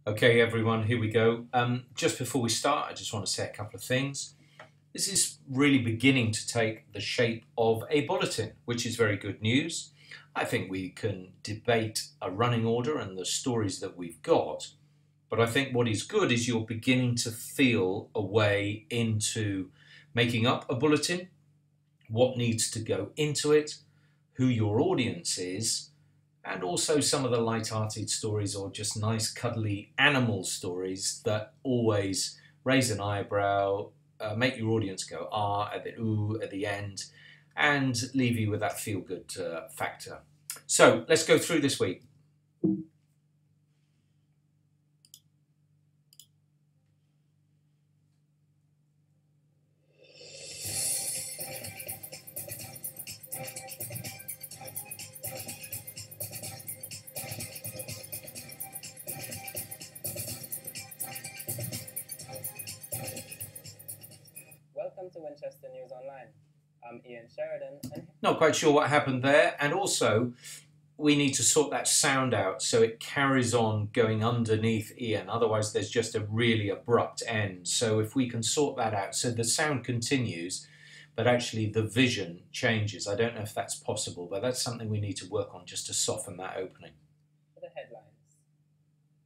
Okay, everyone, here we go. Just before we start, I just want to say a couple of things. This is really beginning to take the shape of a bulletin, which is very good news. I think we can debate a running order and the stories that we've got, but I think what is good is you're beginning to feel a way into making up a bulletin, what needs to go into it, who your audience is, and also some of the light-hearted stories or just nice cuddly animal stories that always raise an eyebrow, make your audience go ah at the ooh at the end, and leave you with that feel-good factor. So let's go through this week. Welcome to Winchester News Online. I'm Ian Sheridan. Not quite sure what happened there, and also we need to sort that sound out so it carries on going underneath Ian, otherwise there's just a really abrupt end. So if we can sort that out so the sound continues but actually the vision changes. I don't know if that's possible, but that's something we need to work on just to soften that opening. The headlines.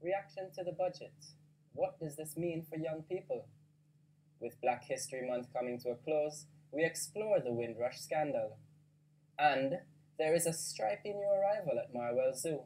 Reaction to the budget. What does this mean for young people? With Black History Month coming to a close, we explore the Windrush scandal. And there is a stripy new arrival at Marwell Zoo.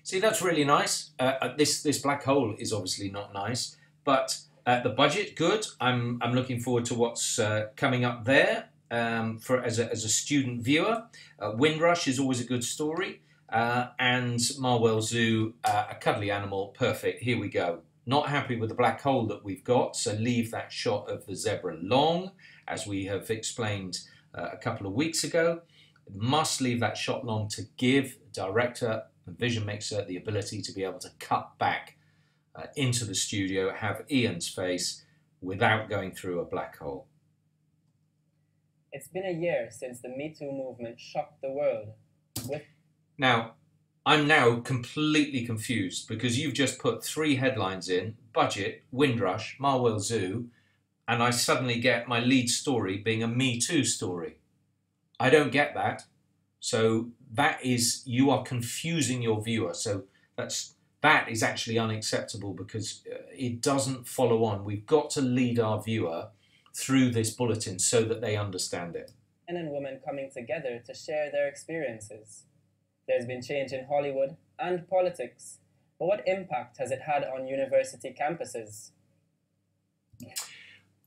See, that's really nice. This black hole is obviously not nice, but the budget, good. I'm looking forward to what's coming up there as a student viewer. Windrush is always a good story, and Marwell Zoo, a cuddly animal, perfect. Here we go. Not happy with the black hole that we've got, so leave that shot of the zebra long, as we have explained a couple of weeks ago. Must leave that shot long to give the director and vision mixer the ability to be able to cut back into the studio, have Ian's face without going through a black hole. It's been a year since the Me Too movement shocked the world. Now, I'm now completely confused because you've just put 3 headlines in: budget, Windrush, Marwell Zoo, and I suddenly get my lead story being a Me Too story. I don't get that. So that is, you are confusing your viewer. So that is actually unacceptable because it doesn't follow on. We've got to lead our viewer through this bulletin so that they understand it. Men and women coming together to share their experiences. There's been change in Hollywood and politics, but what impact has it had on university campuses?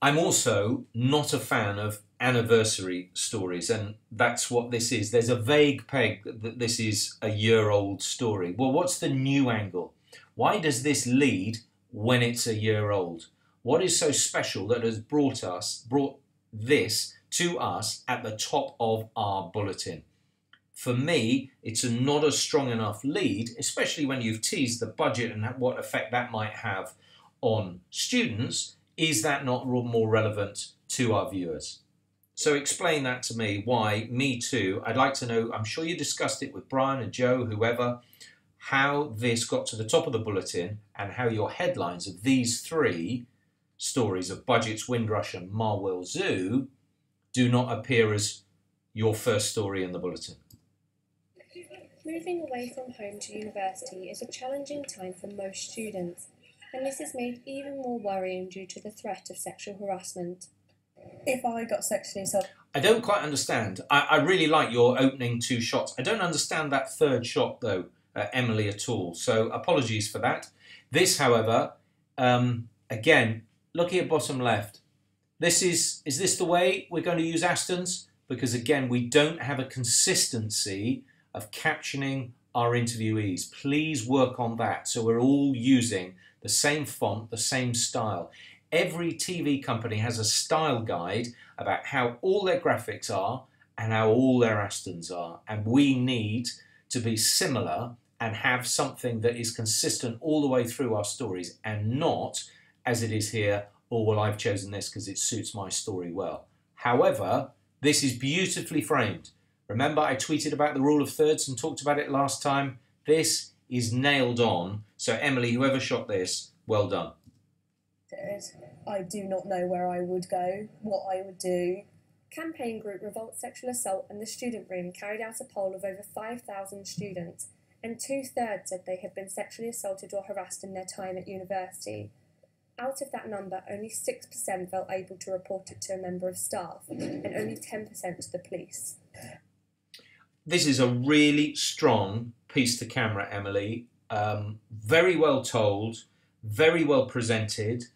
I'm also not a fan of anniversary stories, and that's what this is. There's a vague peg that this is a year-old story. Well, what's the new angle? Why does this lead when it's a year old? What is so special that has brought this to us at the top of our bulletin? For me, it's not a strong enough lead, especially when you've teased the budget and what effect that might have on students. Is that not more relevant to our viewers? So explain that to me, why Me Too. I'd like to know, I'm sure you discussed it with Brian and Joe, whoever, how this got to the top of the bulletin and how your headlines of these 3 stories of budgets, Windrush and Marwell Zoo do not appear as your first story in the bulletin. Moving away from home to university is a challenging time for most students, and this is made even more worrying due to the threat of sexual harassment. If I got sexually assaulted. I don't quite understand. I really like your opening 2 shots. I don't understand that 3rd shot, though, Emily, at all. So apologies for that. This, however, again, looking at bottom left, is this the way we're going to use Aston's? Because, again, we don't have a consistency of captioning our interviewees. Please work on that so we're all using the same font, the same style. Every TV company has a style guide about how all their graphics are and how all their Astons are. And we need to be similar and have something that is consistent all the way through our stories, and not, as it is here, oh, well, I've chosen this because it suits my story well. However, this is beautifully framed. Remember, I tweeted about the rule of thirds and talked about it last time. This is nailed on. So Emily, whoever shot this, well done. I do not know where I would go, what I would do. Campaign group Revolt Sexual Assault and the Student Room carried out a poll of over 5,000 students, and 2/3 said they had been sexually assaulted or harassed in their time at university. Out of that number, only 6% felt able to report it to a member of staff, and only 10% to the police. This is a really strong piece to camera, Emily. Very well told, very well presented.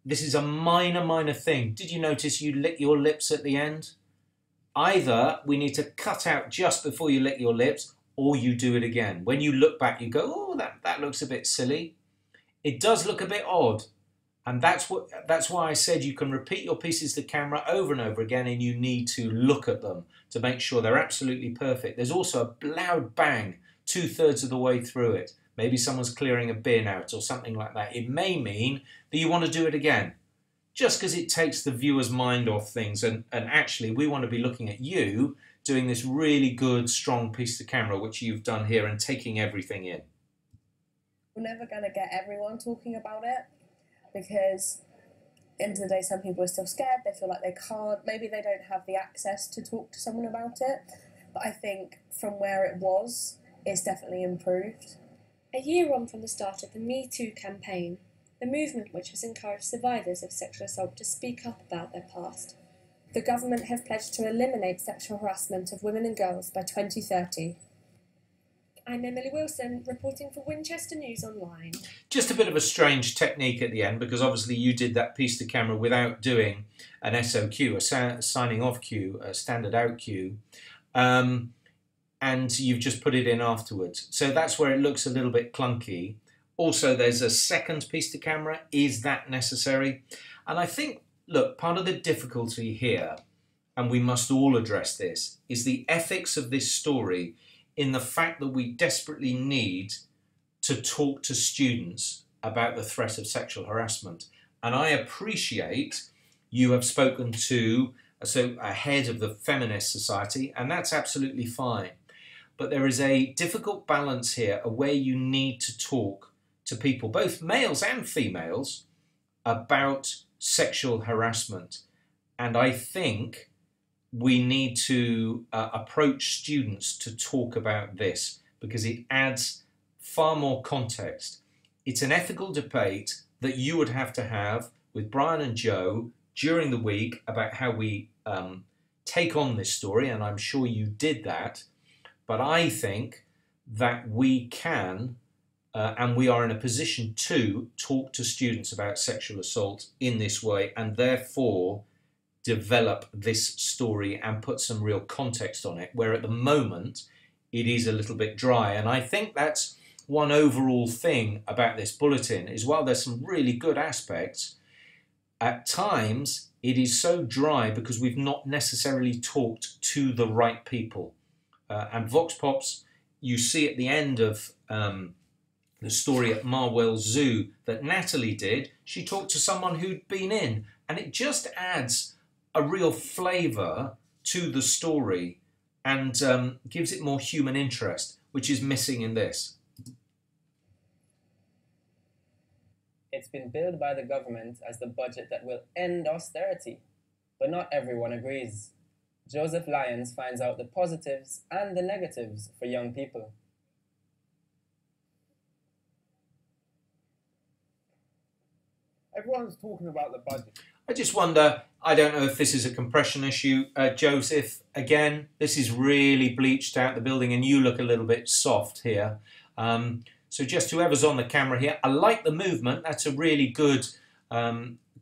This is a minor thing. Did you notice you lit your lips at the end? Either we need to cut out just before you lit your lips, or you do it again. When you look back, you go, oh, that looks a bit silly. It does look a bit odd. And that's why I said you can repeat your pieces to camera over and over again, and you need to look at them to make sure they're absolutely perfect. There's also a loud bang 2/3 of the way through it. Maybe someone's clearing a bin out or something like that. It may mean that you want to do it again, just because it takes the viewer's mind off things. And actually, we want to be looking at you doing this really good, strong piece to camera, which you've done here, and taking everything in. We're never going to get everyone talking about it, because at the end of the day, some people are still scared. They feel like they can't. Maybe they don't have the access to talk to someone about it. But I think from where it was, it's definitely improved. A year on from the start of the Me Too campaign, the movement which has encouraged survivors of sexual assault to speak up about their past, the government have pledged to eliminate sexual harassment of women and girls by 2030. I'm Emily Wilson, reporting for Winchester News Online. Just a bit of a strange technique at the end, because obviously you did that piece to camera without doing an SOQ, a signing off cue, a standard out cue. And you've just put it in afterwards. So that's where it looks a little bit clunky. Also, there's a second piece to camera. Is that necessary? And I think, look, part of the difficulty here, and we must all address this, is the ethics of this story in the fact that we desperately need to talk to students about the threat of sexual harassment. And I appreciate you have spoken to a head of the Feminist Society, and that's absolutely fine. But there is a difficult balance here where you need to talk to people, both males and females, about sexual harassment. And I think we need to approach students to talk about this, because it adds far more context. It's an ethical debate that you would have to have with Brian and Joe during the week about how we take on this story, and I'm sure you did that. But I think that we can, and we are in a position to talk to students about sexual assault in this way, and therefore develop this story and put some real context on it, where at the moment it is a little bit dry. And I think that's one overall thing about this bulletin, is while there's some really good aspects, at times it is so dry because we've not necessarily talked to the right people. And Vox Pops, you see at the end of the story at Marwell Zoo that Natalie did, she talked to someone who'd been in, and it just adds a real flavour to the story and gives it more human interest, which is missing in this. It's been billed by the government as the budget that will end austerity, but not everyone agrees. Joseph Lyons finds out the positives and the negatives for young people. Everyone's talking about the budget. I just wonder, I don't know if this is a compression issue. Joseph, again, this is really bleached out the building, and you look a little bit soft here. So just whoever's on the camera here, I like the movement. That's a really good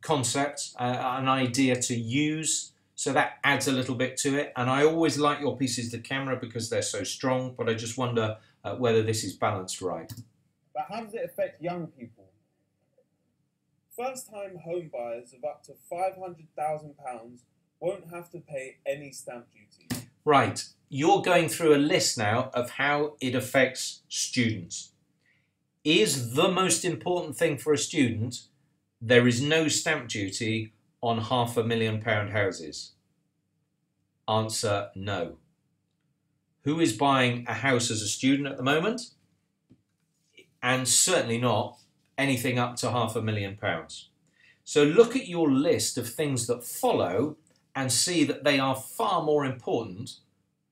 concept, an idea to use. So that adds a little bit to it. And I always like your pieces to camera because they're so strong, but I just wonder whether this is balanced right. But how does it affect young people? First-time home buyers of up to £500,000 won't have to pay any stamp duty. Right, you're going through a list now of how it affects students. Is the most important thing for a student, there is no stamp duty on £500,000 houses? Answer, no. Who is buying a house as a student at the moment? and certainly not anything up to £500,000. So look at your list of things that follow and see that they are far more important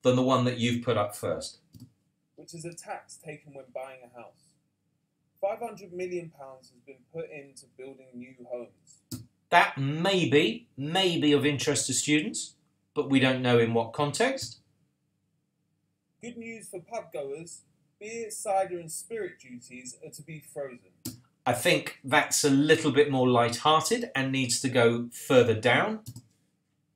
than the one that you've put up first. Which is a tax taken when buying a house. £500 million has been put into building new homes. That may be of interest to students, but we don't know in what context. Good news for pub goers, beer, cider and spirit duties are to be frozen. I think that's a little bit more light-hearted and needs to go further down.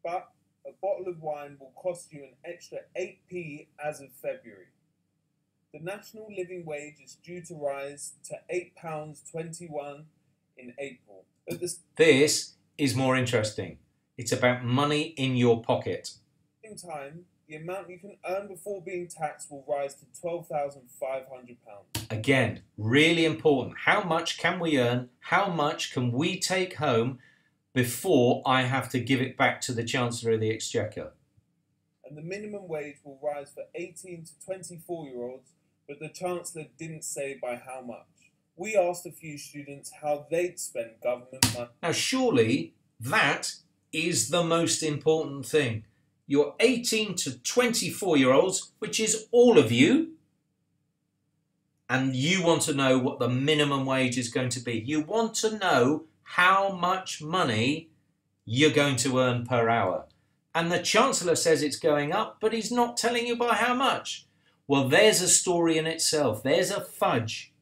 But a bottle of wine will cost you an extra 8p as of February. The national living wage is due to rise to £8.21 in April. This is more interesting. It's about money in your pocket. At the same time, the amount you can earn before being taxed will rise to £12,500. Again, really important. How much can we earn? How much can we take home before I have to give it back to the Chancellor of the Exchequer? And the minimum wage will rise for 18 to 24-year-olds, but the Chancellor didn't say by how much. We asked a few students how they'd spend government money. Now, surely that is the most important thing. Your 18 to 24-year-olds, which is all of you, and you want to know what the minimum wage is going to be. You want to know how much money you're going to earn per hour. And the Chancellor says it's going up, but he's not telling you by how much. Well, there's a story in itself. There's a fudge.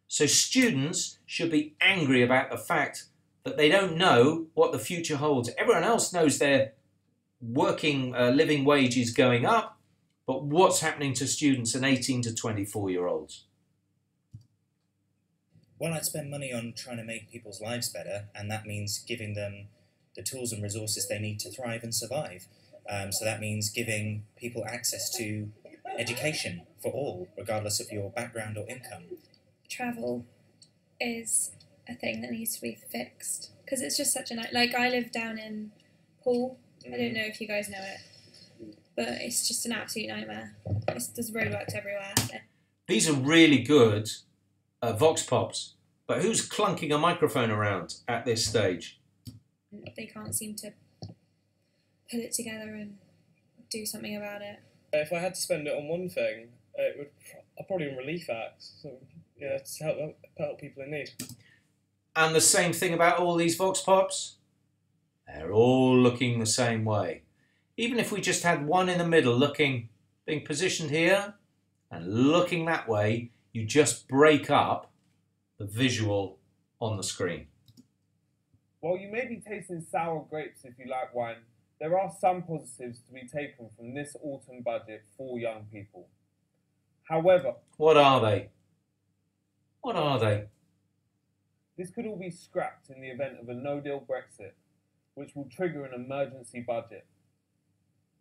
So students should be angry about the fact that they don't know what the future holds. Everyone else knows their working living wage is going up, but what's happening to students and 18 to 24-year-olds? Well, I'd spend money on trying to make people's lives better, and that means giving them the tools and resources they need to thrive and survive. So that means giving people access to education for all, regardless of your background or income. Travel is a thing that needs to be fixed because it's just such a like I live down in Poole. I don't know if you guys know it, but it's just an absolute nightmare. There's roadworks everywhere. These are really good vox pops, but who's clunking a microphone around at this stage? They can't seem to put it together and do something about it. If I had to spend it on one thing, I'd probably on relief acts. So, yeah, to help people in need. And the same thing about all these vox pops? They're all looking the same way. Even if we just had one in the middle being positioned here and looking that way, you just break up the visual on the screen. While you may be tasting sour grapes if you like wine, there are some positives to be taken from this autumn budget for young people. However, what are they? What are they? This could all be scrapped in the event of a no-deal Brexit, which will trigger an emergency budget.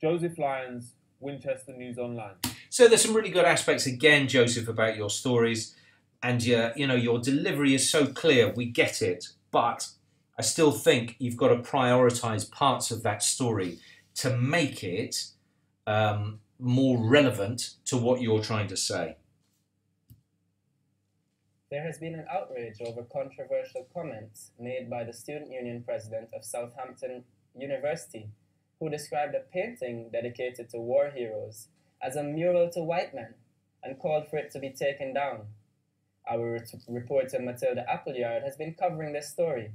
Joseph Lyons, Winchester News Online. So there's some really good aspects again, Joseph, about your stories, and your delivery is so clear. We get it, but I still think you've got to prioritise parts of that story to make it more relevant to what you're trying to say. There has been an outrage over controversial comments made by the student union president of Southampton University, who described a painting dedicated to war heroes as a mural to white men and called for it to be taken down. Our reporter Matilda Appleyard has been covering this story.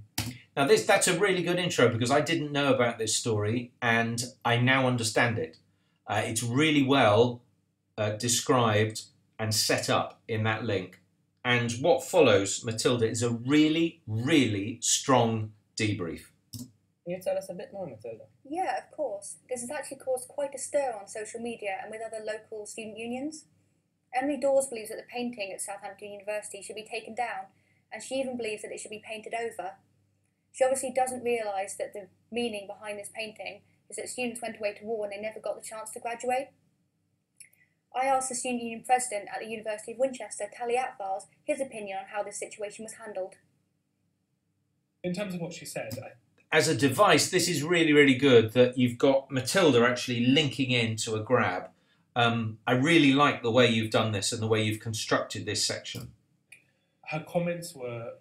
Now that's a really good intro because I didn't know about this story and I now understand it. It's really well described and set up in that link. And what follows, Matilda, is a really, really strong debrief. Can you tell us a bit more, Matilda? Yeah, of course. This has actually caused quite a stir on social media and with other local student unions. Emily Dawes believes that the painting at Southampton University should be taken down, and she even believes that it should be painted over. She obviously doesn't realise that the meaning behind this painting is that students went away to war and they never got the chance to graduate. I asked the student union president at the University of Winchester, Tally Atfars, his opinion on how this situation was handled. In terms of what she said, as a device, this is really, really good that you've got Matilda actually linking into a grab. I really like the way you've done this and the way you've constructed this section. her comments were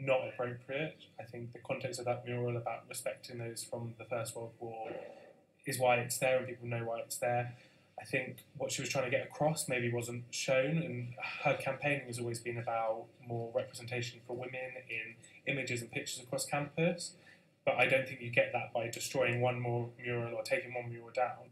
not appropriate. I think the context of that mural about respecting those from the First World War is why it's there and people know why it's there. I think what she was trying to get across maybe wasn't shown, and her campaigning has always been about more representation for women in images and pictures across campus, but I don't think you get that by destroying one more mural or taking one mural down.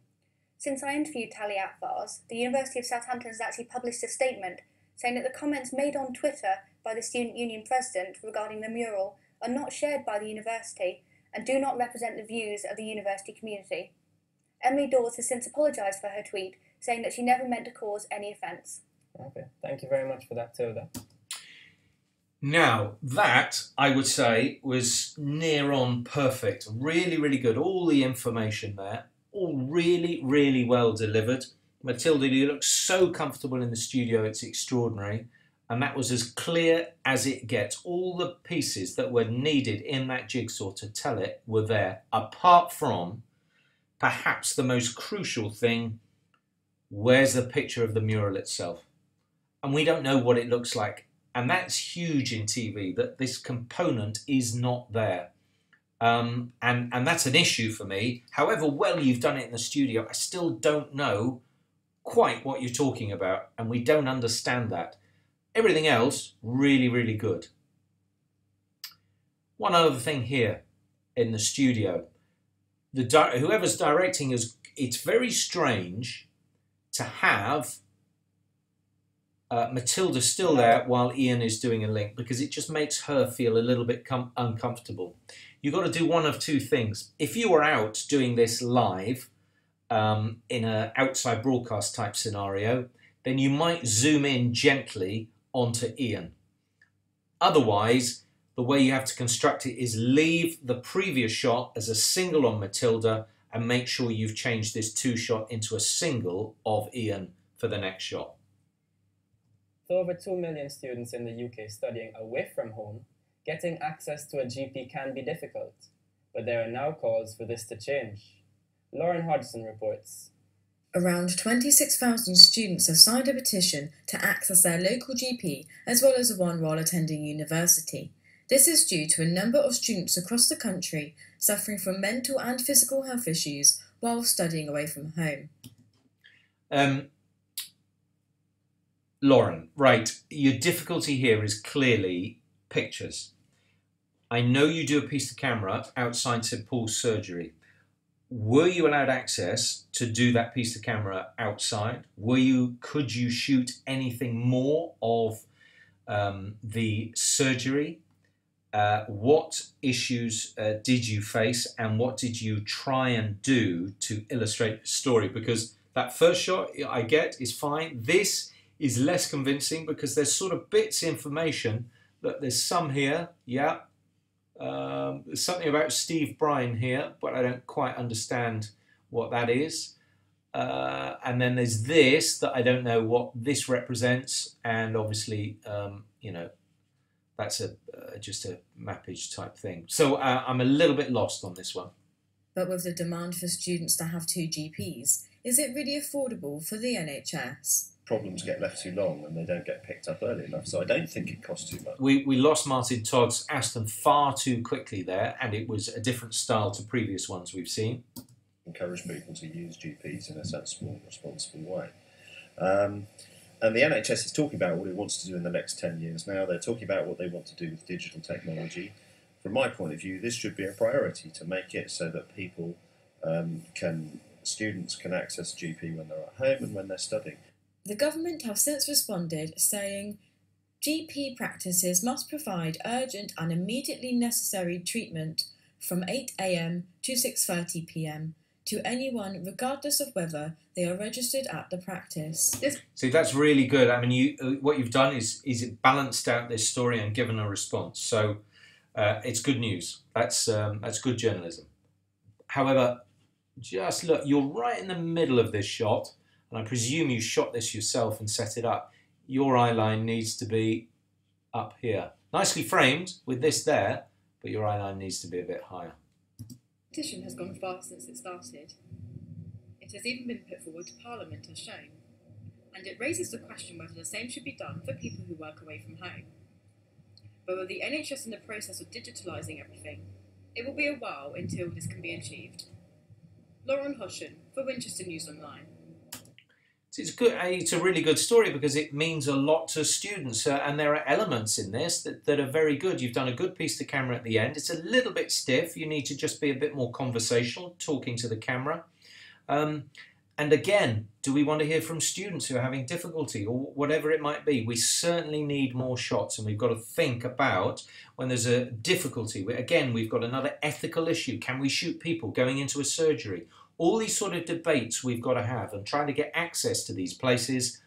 Since I interviewed Tali Atfars, the University of Southampton has actually published a statement saying that the comments made on Twitter by the Student Union President regarding the mural are not shared by the university and do not represent the views of the university community. Emily Dawes has since apologised for her tweet, saying that she never meant to cause any offence. Okay, thank you very much for that, Tilda. Now, that, I would say, was near on perfect. Really, really good. All the information there, all really, really well delivered. Matilda, you look so comfortable in the studio, it's extraordinary. And that was as clear as it gets. All the pieces that were needed in that jigsaw to tell it were there, apart from perhaps the most crucial thing, where's the picture of the mural itself? And we don't know what it looks like. And that's huge in TV, that this component is not there. And that's an issue for me. However well you've done it in the studio, I still don't know quite what you're talking about, and we don't understand that. Everything else, really, really good. One other thing here in the studio. Whoever's directing it's very strange to have Matilda still there while Ian is doing a link, because it just makes her feel a little bit uncomfortable. You've got to do one of two things. If you were out doing this live in an outside broadcast type scenario, then you might zoom in gently onto Ian. Otherwise, the way you have to construct it is leave the previous shot as a single on Matilda and make sure you've changed this two shot into a single of Ian for the next shot. With over 2 million students in the UK studying away from home, getting access to a GP can be difficult, but there are now calls for this to change. Lauren Hodgson reports. Around 26,000 students have signed a petition to access their local GP as well as one while attending university. This is due to a number of students across the country suffering from mental and physical health issues while studying away from home. Lauren, right, your difficulty here is clearly pictures. I know you do a piece to camera outside St Paul's surgery. Were you allowed access to do that piece to camera outside? Could you shoot anything more of the surgery? What issues did you face, and what did you try and do to illustrate the story? Because that first shot I get is fine. This is less convincing because there's sort of bits of information. Look, there's some here, yeah. There's something about Steve Bryan here, but I don't quite understand what that is. And then there's this that I don't know what this represents, and obviously, you know, that's just a mappage type thing. So I'm a little bit lost on this one. But with the demand for students to have 2 GPs, is it really affordable for the NHS? Problems get left too long and they don't get picked up early enough, so I don't think it costs too much. We lost Martin Todd's Aston far too quickly there, and it was a different style to previous ones we've seen. Encourage people to use GPs in a sensible, responsible way. And the NHS is talking about what it wants to do in the next 10 years now. They're talking about what they want to do with digital technology. From my point of view, this should be a priority to make it so that people students can access GP when they're at home and when they're studying. The government have since responded, saying GP practices must provide urgent and immediately necessary treatment from 8 AM to 6:30 PM to anyone regardless of whether they are registered at the practice. See, that's really good. I mean, what you've done is it balanced out this story and given a response. So it's good news. That's good journalism. However, just look, you're right in the middle of this shot, and I presume you shot this yourself and set it up. Your eye line needs to be up here. Nicely framed with this there, but your eye line needs to be a bit higher. The petition has gone far since it started. It has even been put forward to Parliament as shown, and it raises the question whether the same should be done for people who work away from home. but with the NHS in the process of digitalising everything, it will be a while until this can be achieved. Lauren Hoshen for Winchester News Online. It's good. It's a really good story because it means a lot to students, and there are elements in this that are very good. You've done a good piece to camera at the end. It's a little bit stiff. You need to just be a bit more conversational, talking to the camera. And again, do we want to hear from students who are having difficulty or whatever it might be? We certainly need more shots, and we've got to think about when there's a difficulty. Again, we've got another ethical issue. Can we shoot people going into a surgery? All these sort of debates we've got to have and trying to get access to these places.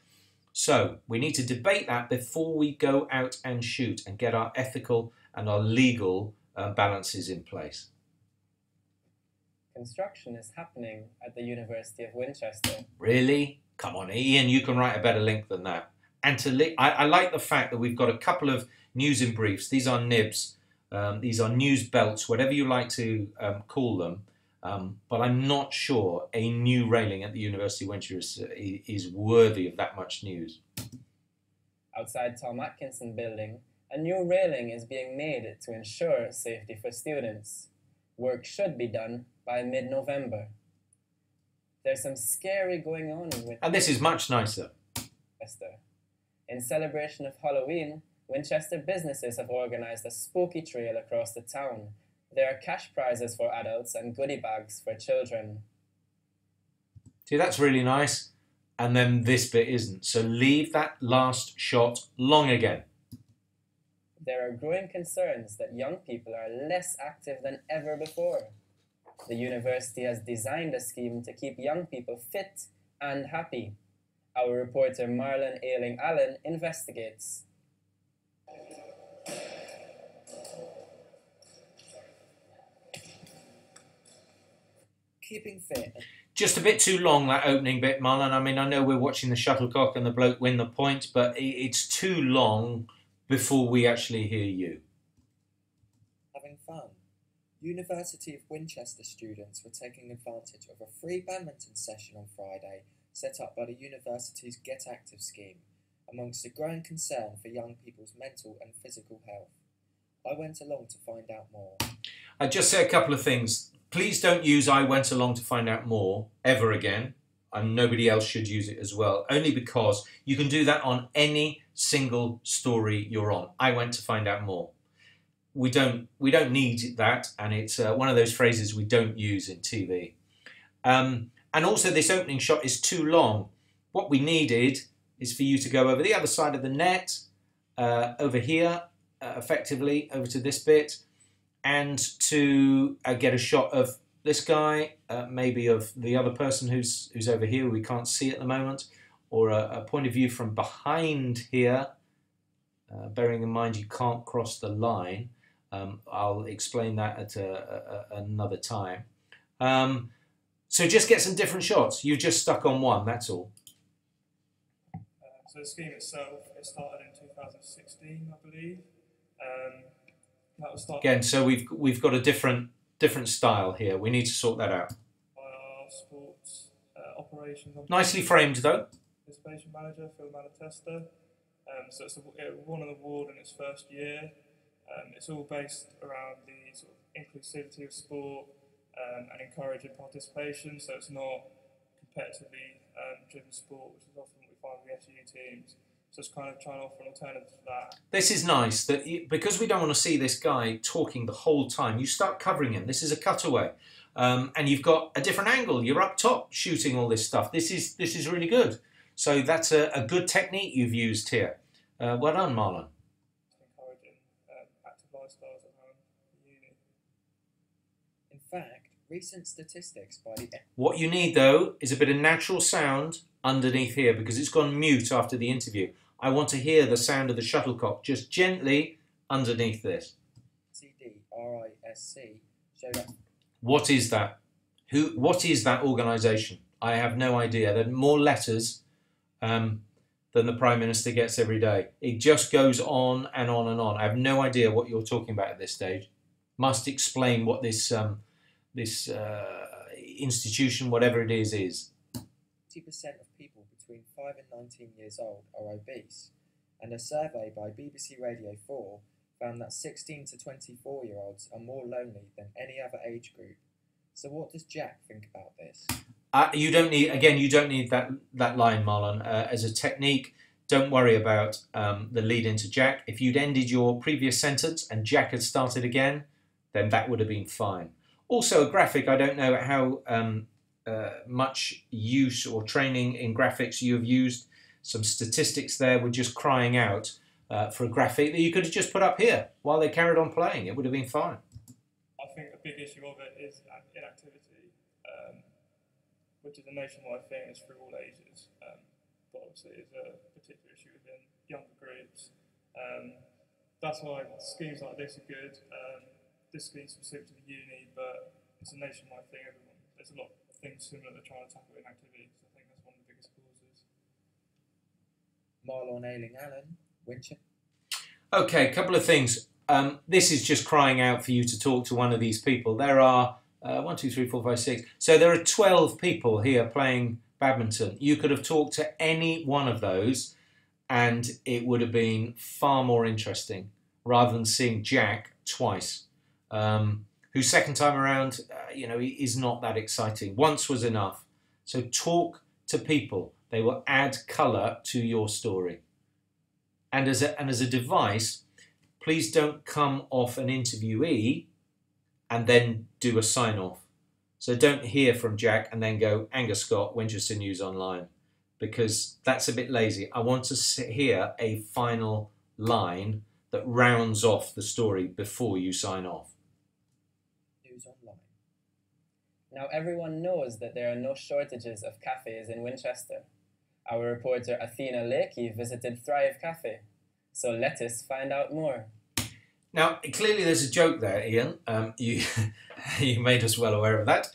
So we need to debate that before we go out and shoot and get our ethical and our legal balances in place. Construction is happening at the University of Winchester. Really? Come on, Ian, you can write a better link than that. And I like the fact that we've got a couple of news in briefs. These are nibs. These are news belts, whatever you like to call them. But I'm not sure a new railing at the University of Winchester is worthy of that much news. Outside Tom Atkinson building, a new railing is being made to ensure safety for students. Work should be done by mid-November. There's some scary going on with And this is much nicer. Winchester. In celebration of Halloween, Winchester businesses have organised a spooky trail across the town. There are cash prizes for adults and goodie bags for children. See, that's really nice. And then this bit isn't. So leave that last shot long again. There are growing concerns that young people are less active than ever before. The university has designed a scheme to keep young people fit and happy. Our reporter Marlon Ailing-Allen investigates. Keeping fit. Just a bit too long, that opening bit, Marlon. I mean, I know we're watching the shuttlecock and the bloke win the point, but it's too long before we actually hear you. Having fun. University of Winchester students were taking advantage of a free badminton session on Friday set up by the university's GetActive scheme, amongst a growing concern for young people's mental and physical health. I went along to find out more. I'd just say a couple of things. Please don't use "I went along to find out more" ever again, and nobody else should use it as well, only because you can do that on any single story you're on. I went to find out more. We don't need that, and it's one of those phrases we don't use in TV. And also, this opening shot is too long. What we needed is for you to go over the other side of the net, over here, effectively, over to this bit, and to get a shot of this guy, maybe of the other person who's over here, we can't see at the moment, or a point of view from behind here, bearing in mind you can't cross the line. I'll explain that at another time. So just get some different shots. You've just stuck on one, that's all. So the scheme itself, it started in 2016, I believe. That was started Again, so we've got a different style here. We need to sort that out. by our sports operations. Nicely framed though. Participation manager, Phil Malatesta. So it won an award in its first year. It's all based around the sort of inclusivity of sport and encouraging participation. So it's not competitively driven sport, which is often what we find with the SU teams. So it's kind of trying to offer an alternative to that. This is nice, that because we don't want to see this guy talking the whole time, you start covering him. This is a cutaway. And you've got a different angle. You're up top shooting all this stuff. This is really good. So that's a good technique you've used here. Well done, Marlon. Encouraging active lifestyles around the uni. In fact, recent statistics by the... What you need, though, is a bit of natural sound underneath here because it's gone mute after the interview. I want to hear the sound of the shuttlecock just gently underneath this. CIDER showed up. What is that? What is that organisation? I have no idea. There are more letters than the Prime Minister gets every day. It just goes on and on and on. I have no idea what you're talking about at this stage. Must explain what this institution, whatever it is. 80% of people between 5 and 19 years old are obese, and a survey by BBC Radio 4 found that 16 to 24-year-olds are more lonely than any other age group. So what does Jack think about this? You don't need that line, Marlon. As a technique, don't worry about the lead into Jack. If you'd ended your previous sentence and Jack had started again, then that would have been fine. Also, a graphic, I don't know how much use or training in graphics you have used. Some statistics there were just crying out for a graphic that you could have just put up here while they carried on playing. It would have been fine. I think a big issue of it is inactivity, which is a nationwide thing. It's for all ages, but obviously it's a particular issue within younger groups. That's why schemes like this are good. This scheme's specific to the uni, but it's a nationwide thing. There's a lot of things similar to trying to tackle inactivity. So I think that's one of the biggest causes. Marlon Ailing Allen, Winchester. Okay, a couple of things. This is just crying out for you to talk to one of these people. There are 1, 2, 3, 4, 5, 6. So there are 12 people here playing badminton. You could have talked to any one of those and it would have been far more interesting rather than seeing Jack twice, whose second time around, is not that exciting. Once was enough. So talk to people. They will add colour to your story. And as a device, please don't come off an interviewee and then do a sign-off. So don't hear from Jack and then go, Angus Scott, Winchester News Online, because that's a bit lazy. I want to hear a final line that rounds off the story before you sign off. News Online. Now everyone knows that there are no shortages of cafes in Winchester. Our reporter Athena Lakey visited Thrive Cafe. So let us find out more. Now, clearly there's a joke there, Ian. You made us well aware of that.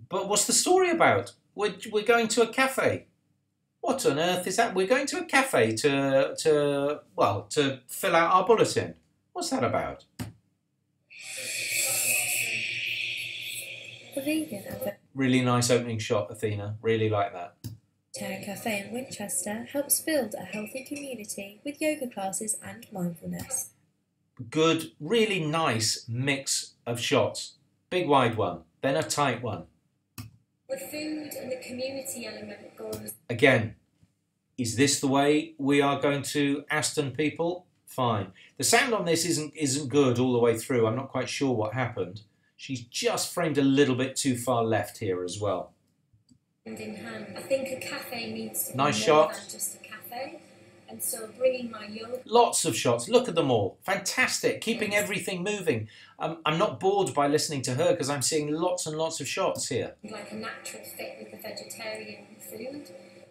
But what's the story about? We're going to a cafe. What on earth is that? We're going to a cafe to fill out our bulletin. What's that about? Really nice opening shot, Athena. Really like that. Terra Cafe in Winchester helps build a healthy community with yoga classes and mindfulness. Good, really nice mix of shots. Big wide one, then a tight one. The food and the community element goes. Again, is this the way we are going to Aston people? Fine. The sound on this isn't good all the way through. I'm not quite sure what happened. She's just framed a little bit too far left here as well. Hand in hand. I think a cafe needs to be nice more shot. than just a cafe. And so bringing my yoga... Lots of shots. Look at them all. Fantastic. Keeping everything moving. I'm not bored by listening to her because I'm seeing lots and lots of shots here. Like a natural fit with the vegetarian food.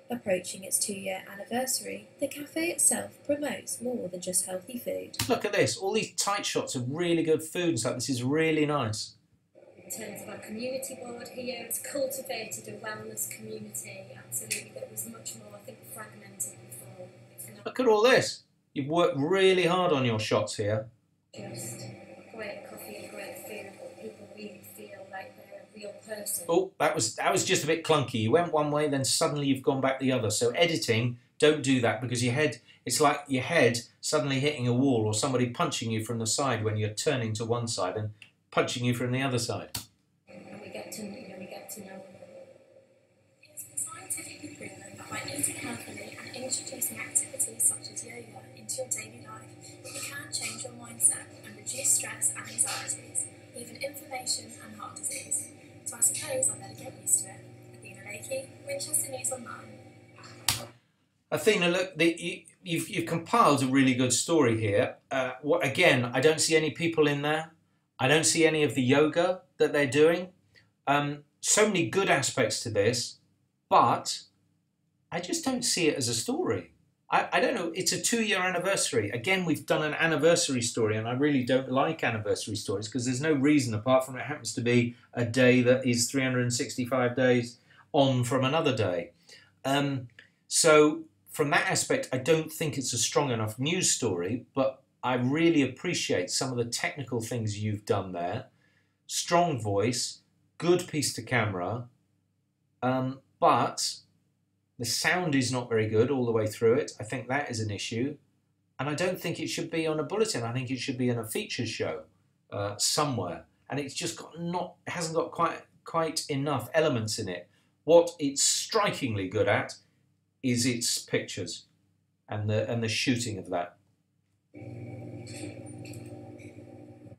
Approaching its 2-year anniversary, the cafe itself promotes more than just healthy food. Look at this. All these tight shots of really good food and stuff. This is really nice. In terms of our community board here, it's cultivated a wellness community, absolutely, that was much more, I think, fragmented before. Look at all this. You've worked really hard on your shots here. Just great coffee and great food, but people really feel like they're a real person. Oh, that was just a bit clunky. You went one way, then suddenly you've gone back the other. So editing, don't do that because it's like your head suddenly hitting a wall or somebody punching you from the side when you're turning to one side and punching you from the other side. And we get to know. It's been scientifically proven that by eating healthily and introducing activities such as yoga into your daily life, you can change your mindset and reduce stress and anxieties, even inflammation and heart disease. So I suppose I better get used to it. Athena Lakey, Winchester News Online. Athena, look, you've compiled a really good story here. Again, I don't see any people in there. I don't see any of the yoga that they're doing. So many good aspects to this, but I just don't see it as a story. I don't know, it's a 2-year anniversary. Again, we've done an anniversary story, and I really don't like anniversary stories because there's no reason apart from it happens to be a day that is 365 days on from another day. So from that aspect, I don't think it's a strong enough news story, but I really appreciate some of the technical things you've done there. Strong voice, good piece to camera, but the sound is not very good all the way through it. I think that is an issue. And I don't think it should be on a bulletin. I think it should be in a features show somewhere. And it's just hasn't got quite enough elements in it. What it's strikingly good at is its pictures and the shooting of that.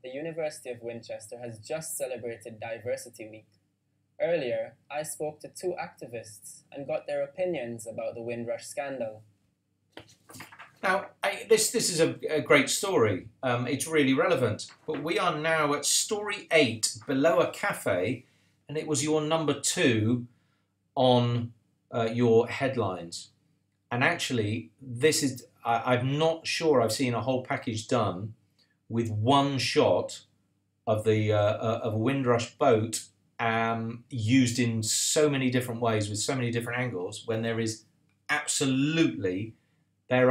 The University of Winchester has just celebrated Diversity Week. Earlier, I spoke to 2 activists and got their opinions about the Windrush scandal. Now, this is a great story. It's really relevant. But we are now at story 8, below a cafe, and it was your number 2 on your headlines. And actually, this is, I'm not sure I've seen a whole package done with one shot of a Windrush boat used in so many different ways with so many different angles, when there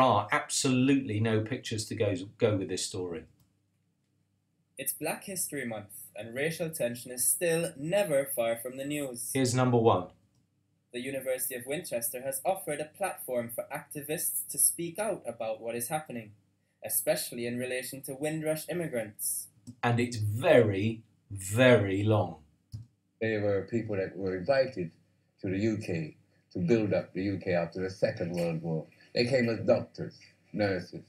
are absolutely no pictures to go with this story. It's Black History Month, and racial tension is still never far from the news. Here's number 1. The University of Winchester has offered a platform for activists to speak out about what is happening, especially in relation to Windrush immigrants. And it's very, very long. They were people that were invited to the UK to build up the UK after the Second World War. They came as doctors, nurses,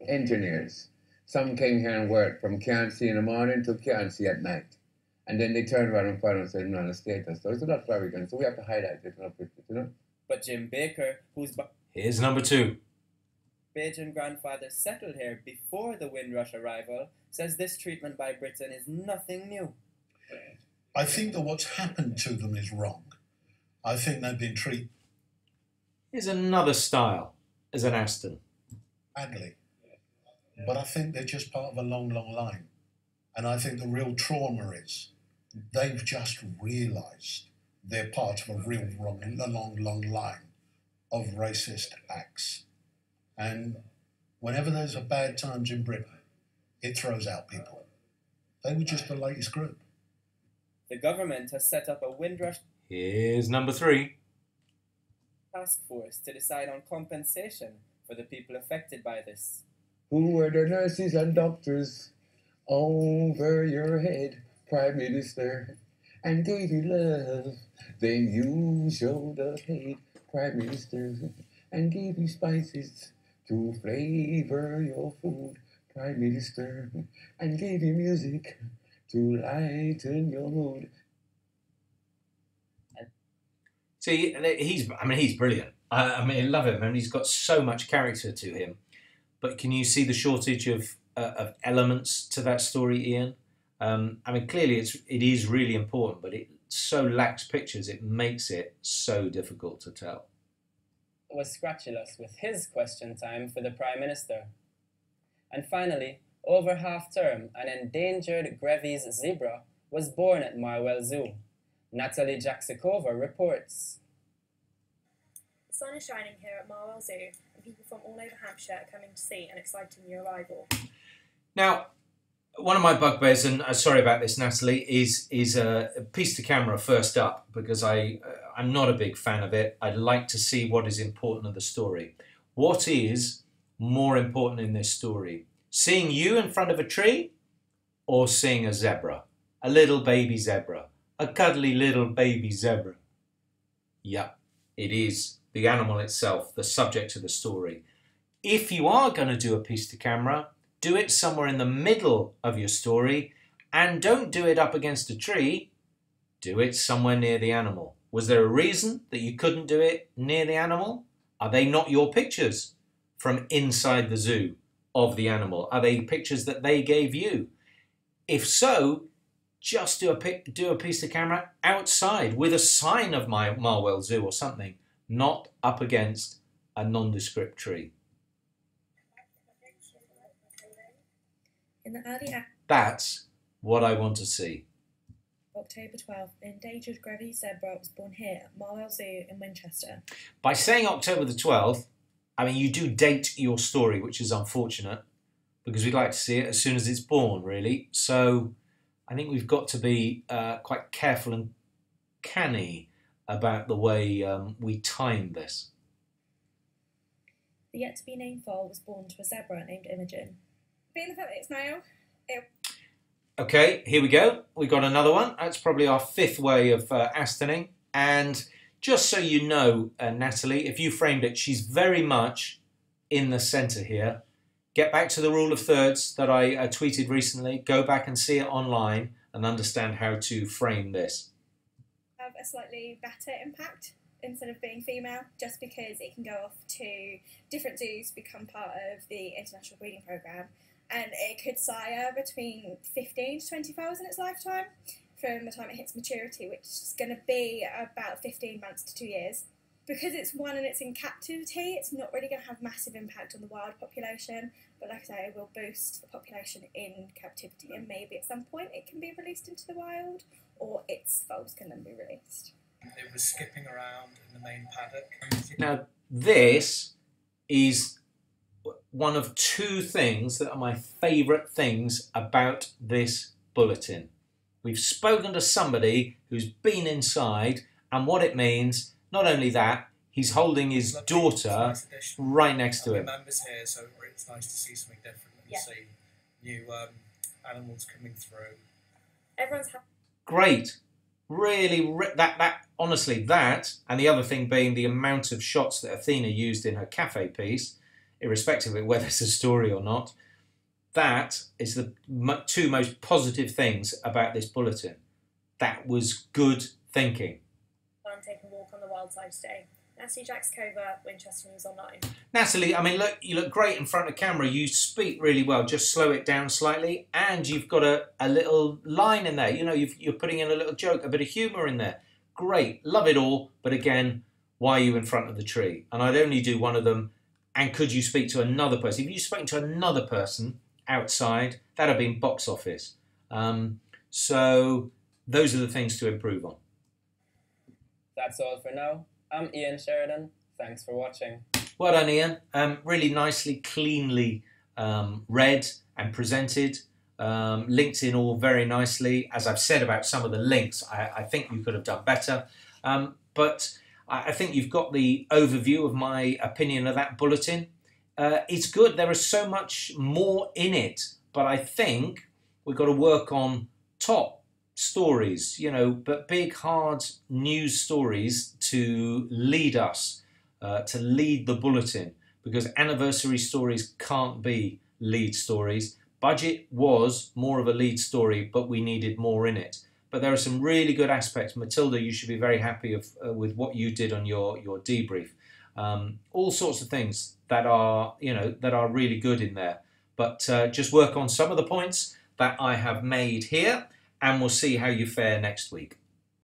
engineers. Some came here and worked from can't see in the morning to can't see at night. And then they turned around and found us in the status. So it's not arrogant. So we have to highlight it in our pictures, you know? But Jim Baker, whose Here's number 2. Bajan grandfather settled here before the Windrush arrival, says this treatment by Britain is nothing new. I think that what's happened to them is wrong. I think they've been treated. Here's another style as an Aston. Badly. But I think they're just part of a long, long line. And I think the real trauma is they've just realised they're part of a long line of racist acts. And whenever there's a bad times in Britain, it throws out people. They were just the latest group. The government has set up a Windrush Here's number 3. task force to decide on compensation for the people affected by this. Who were the nurses and doctors over your head, Prime Minister, and gave you love? Then you showed up hate, Prime Minister, and gave you spices to flavor your food, Prime Minister, and gave you music to lighten your mood. See, he's brilliant. I love him, and he's got so much character to him. But can you see the shortage of elements to that story, Ian? Clearly it is really important, but it so lacks pictures, it makes it so difficult to tell. Was Scratchulous with his question time for the Prime Minister. And finally, over half-term, an endangered Grevy's zebra was born at Marwell Zoo. Natalie Jaksikova reports. The sun is shining here at Marwell Zoo, and people from all over Hampshire are coming to see an exciting new arrival. Now, one of my bugbears, and sorry about this, Natalie, is a piece to camera first up, because I'm not a big fan of it. I'd like to see what is important in the story. What is more important in this story? Seeing you in front of a tree, or seeing a zebra? A little baby zebra. A cuddly little baby zebra. Yeah, it is the animal itself, the subject of the story. If you are going to do a piece to camera, do it somewhere in the middle of your story, and don't do it up against a tree. Do it somewhere near the animal. Was there a reason that you couldn't do it near the animal? Are they not your pictures from inside the zoo of the animal? Are they pictures that they gave you? If so, just do a piece to camera outside with a sign of Marwell Zoo or something, not up against a nondescript tree. In the early That's what I want to see. October 12th, an endangered Grevy zebra was born here at Marwell Zoo in Winchester. By saying October the 12th, you do date your story, which is unfortunate, because we'd like to see it as soon as it's born, really. So I think we've got to be quite careful and canny about the way we time this. The the yet-to-be-named foal was born to a zebra named Imogen. Being the fact that it's male, Okay, here we go. We got another one. That's probably our fifth way of astoning. And just so you know, Natalie, if you framed it, she's very much in the centre here. Get back to the rule of thirds that I tweeted recently. Go back and see it online and understand how to frame this. have a slightly better impact instead of being female, just because it can go off to different zoos, become part of the international breeding programme, and it could sire between 15 to 20 foals in its lifetime from the time it hits maturity, which is going to be about 15 months to 2 years. Because it's one and it's in captivity, it's not really going to have massive impact on the wild population, but like I say, it will boost the population in captivity, and maybe at some point it can be released into the wild, or its foals can then be released. It was skipping around in the main paddock. Now, this is one of two things that are my favourite things about this bulletin. We've spoken to somebody who's been inside, and what it means. Not only that, he's holding his daughter right next to him. Members here, so it's nice to see something different and see new animals coming through. Everyone's happy. Great, really. That honestly, that and the other thing being the amount of shots that Athena used in her cafe piece, irrespective of whether it's a story or not. That is the two most positive things about this bulletin. That was good thinking. I'm taking a walk on the wild side today. Natalie Jacks Cover, Winchester News Online. Natalie, I mean, look, you look great in front of camera. You speak really well. Just slow it down slightly, and you've got a little line in there. You know, you're putting in a little joke, a bit of humour in there. Great, love it all. But again, why are you in front of the tree? And I'd only do one of them. And could you speak to another person? If you spoke to another person outside, that'd have been box office. So those are the things to improve on. That's all for now. I'm Ian Sheridan. Thanks for watching. Well done, Ian. Really nicely, cleanly read and presented. Linked in all very nicely. As I've said about some of the links, I think you could have done better. But I think you've got the overview of my opinion of that bulletin. It's good. There is so much more in it. But I think we've got to work on top stories, you know, but big, hard news stories to lead us, to lead the bulletin, because anniversary stories can't be lead stories. Budget was more of a lead story, but we needed more in it. But there are some really good aspects. Matilda, you should be very happy with what you did on your debrief. All sorts of things that are, you know, that are really good in there. But just work on some of the points that I have made here, and we'll see how you fare next week.